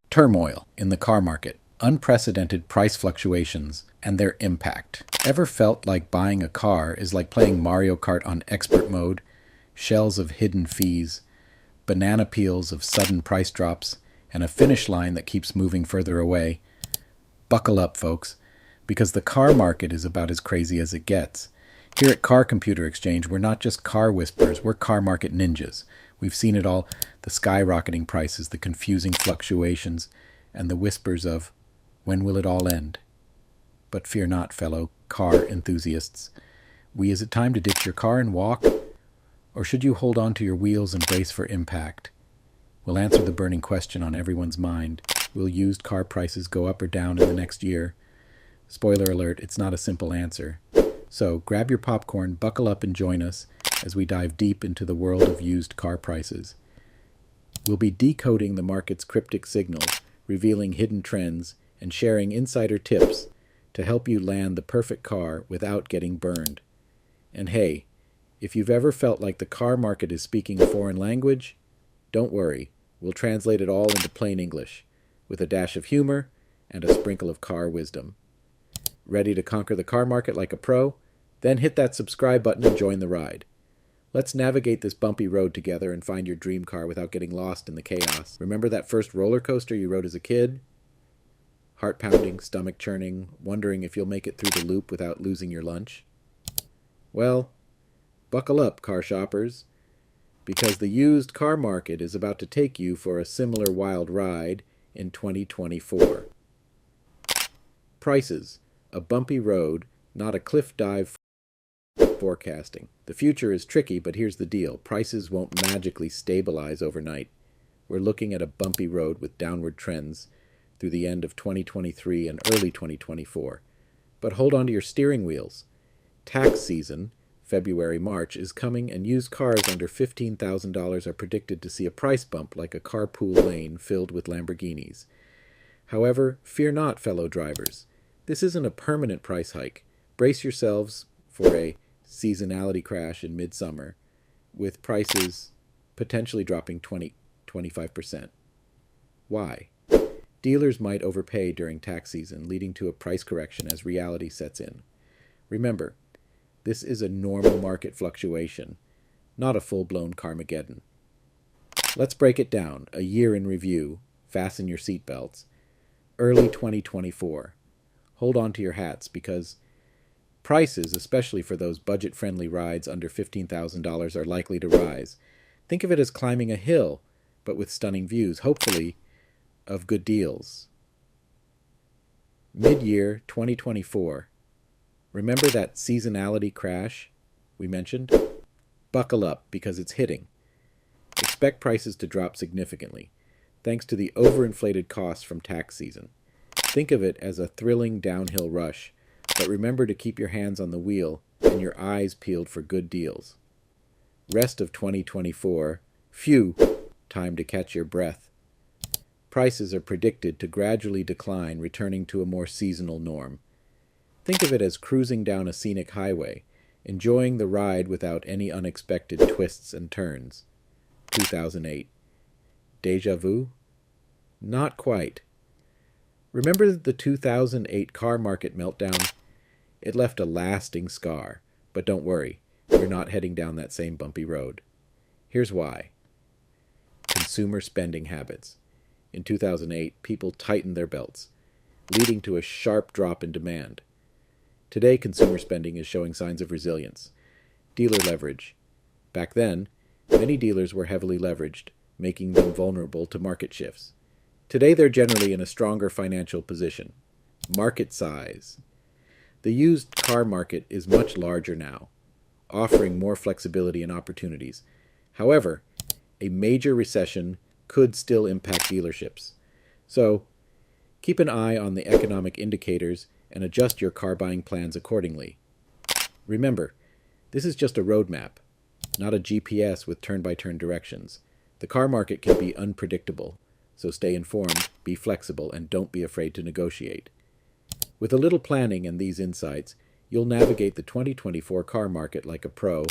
Turmoil in the car market, unprecedented price fluctuations, and their impact. Ever felt like buying a car is like playing Mario Kart on expert mode? Shells of hidden fees, banana peels of sudden price drops, and a finish line that keeps moving further away. Buckle up, folks, because the car market is about as crazy as it gets. Here at Car Computer Exchange, we're not just car whisperers, we're car market ninjas. We've seen it all, the skyrocketing prices, the confusing fluctuations, and the whispers of, when will it all end? But fear not, fellow car enthusiasts. Is it time to ditch your car and walk? Or should you hold on to your wheels and brace for impact? We'll answer the burning question on everyone's mind. Will used car prices go up or down in the next year? Spoiler alert, it's not a simple answer. So grab your popcorn, buckle up, and join us as we dive deep into the world of used car prices. We'll be decoding the market's cryptic signals, revealing hidden trends, and sharing insider tips to help you land the perfect car without getting burned. And hey, if you've ever felt like the car market is speaking a foreign language, don't worry, we'll translate it all into plain English, with a dash of humor and a sprinkle of car wisdom. Ready to conquer the car market like a pro? Then hit that subscribe button and join the ride. Let's navigate this bumpy road together and find your dream car without getting lost in the chaos. Remember that first roller coaster you rode as a kid? Heart pounding, stomach churning, wondering if you'll make it through the loop without losing your lunch? Well, buckle up, car shoppers, because the used car market is about to take you for a similar wild ride in 2024. Prices. A bumpy road, not a cliff dive forecasting. The future is tricky, but here's the deal. Prices won't magically stabilize overnight. We're looking at a bumpy road with downward trends through the end of 2023 and early 2024. But hold on to your steering wheels. Tax season, February, March, is coming, and used cars under $15,000 are predicted to see a price bump like a carpool lane filled with Lamborghinis. However, fear not, fellow drivers. This isn't a permanent price hike. Brace yourselves for a seasonality crash in midsummer, with prices potentially dropping 20-25%. Why? Dealers might overpay during tax season, leading to a price correction as reality sets in. Remember, this is a normal market fluctuation, not a full-blown Carmageddon. Let's break it down. A year in review. Fasten your seatbelts. Early 2024. Hold on to your hats, because prices, especially for those budget-friendly rides under $15,000, are likely to rise. Think of it as climbing a hill, but with stunning views, hopefully, of good deals. Mid-year 2024. Remember that seasonality crash we mentioned? Buckle up, because it's hitting. Expect prices to drop significantly, thanks to the overinflated costs from tax season. Think of it as a thrilling downhill rush, but remember to keep your hands on the wheel and your eyes peeled for good deals. Rest of 2024, phew, time to catch your breath. Prices are predicted to gradually decline, returning to a more seasonal norm. Think of it as cruising down a scenic highway, enjoying the ride without any unexpected twists and turns. 2008. Deja vu? Not quite. Remember the 2008 car market meltdown? It left a lasting scar, but don't worry, we're not heading down that same bumpy road. Here's why. Consumer spending habits. In 2008, people tightened their belts, leading to a sharp drop in demand. Today, consumer spending is showing signs of resilience. Dealer leverage. Back then, many dealers were heavily leveraged, making them vulnerable to market shifts. Today, they're generally in a stronger financial position. Market size. The used car market is much larger now, offering more flexibility and opportunities. However, a major recession could still impact dealerships. So, keep an eye on the economic indicators and adjust your car buying plans accordingly. Remember, this is just a roadmap, not a GPS with turn-by-turn directions. The car market can be unpredictable. So stay informed, be flexible, and don't be afraid to negotiate. With a little planning and these insights, you'll navigate the 2024 car market like a pro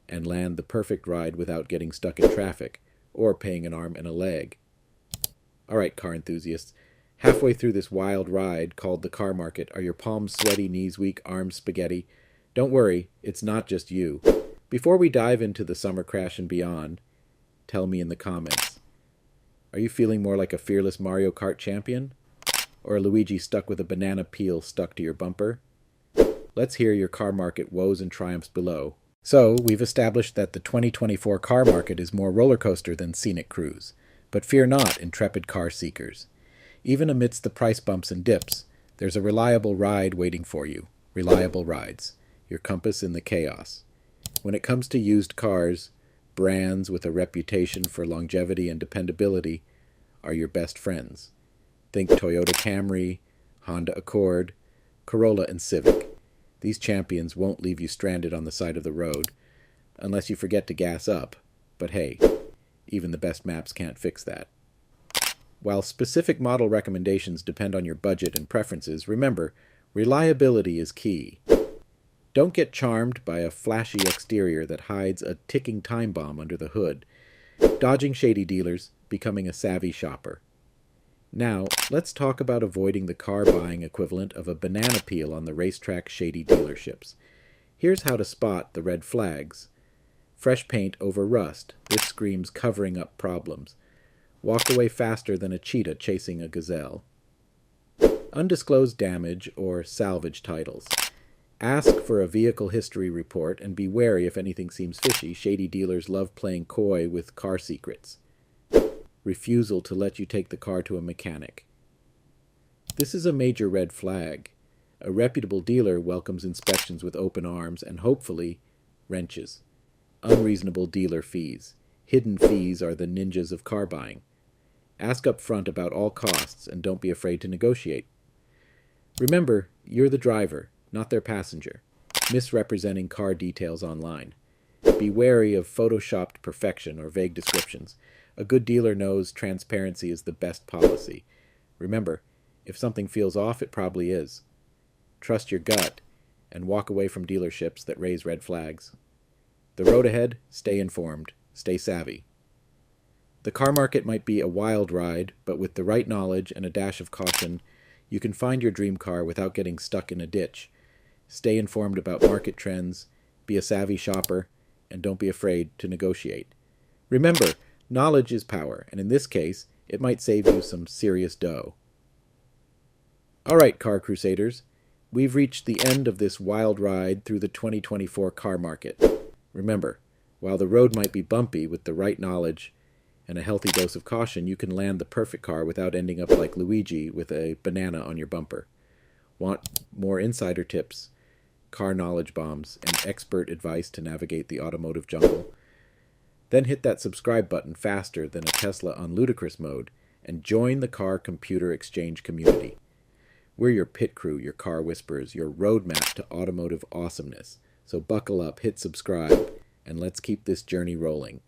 and land the perfect ride without getting stuck in traffic or paying an arm and a leg. All right, car enthusiasts. Halfway through this wild ride called the car market, are your palms sweaty, knees weak, arms spaghetti? Don't worry, it's not just you. Before we dive into the summer crash and beyond, tell me in the comments. Are you feeling more like a fearless Mario Kart champion? Or a Luigi stuck with a banana peel stuck to your bumper? Let's hear your car market woes and triumphs below. So, we've established that the 2024 car market is more roller coaster than scenic cruise. But fear not, intrepid car seekers. Even amidst the price bumps and dips, there's a reliable ride waiting for you. Reliable Rides, your compass in the chaos. When it comes to used cars, brands with a reputation for longevity and dependability are your best friends. Think Toyota Camry, Honda Accord, Corolla, and Civic. These champions won't leave you stranded on the side of the road, unless you forget to gas up. But hey, even the best maps can't fix that. While specific model recommendations depend on your budget and preferences, remember, reliability is key. Don't get charmed by a flashy exterior that hides a ticking time bomb under the hood. Dodging shady dealers, becoming a savvy shopper. Now, let's talk about avoiding the car buying equivalent of a banana peel on the racetrack shady dealerships. Here's how to spot the red flags. Fresh paint over rust. This screams covering up problems. Walk away faster than a cheetah chasing a gazelle. Undisclosed damage or salvage titles. Ask for a vehicle history report and be wary if anything seems fishy. Shady dealers love playing coy with car secrets. Refusal to let you take the car to a mechanic. This is a major red flag. A reputable dealer welcomes inspections with open arms and hopefully wrenches. Unreasonable dealer fees. Hidden fees are the ninjas of car buying. Ask up front about all costs and don't be afraid to negotiate. Remember, you're the driver, not their passenger, misrepresenting car details online. Be wary of photoshopped perfection or vague descriptions. A good dealer knows transparency is the best policy. Remember, if something feels off, it probably is. Trust your gut and walk away from dealerships that raise red flags. The road ahead, stay informed, stay savvy. The car market might be a wild ride, but with the right knowledge and a dash of caution, you can find your dream car without getting stuck in a ditch. Stay informed about market trends, be a savvy shopper, and don't be afraid to negotiate. Remember, knowledge is power, and in this case, it might save you some serious dough. Alright, car crusaders, we've reached the end of this wild ride through the 2024 car market. Remember, while the road might be bumpy, with the right knowledge and a healthy dose of caution, you can land the perfect car without ending up like Luigi with a banana on your bumper. Want more insider tips, car knowledge bombs, and expert advice to navigate the automotive jungle? Then hit that subscribe button faster than a Tesla on ludicrous mode and join the car computer exchange community. We're your pit crew, your car whisperers, your roadmap to automotive awesomeness. So buckle up, hit subscribe, and let's keep this journey rolling.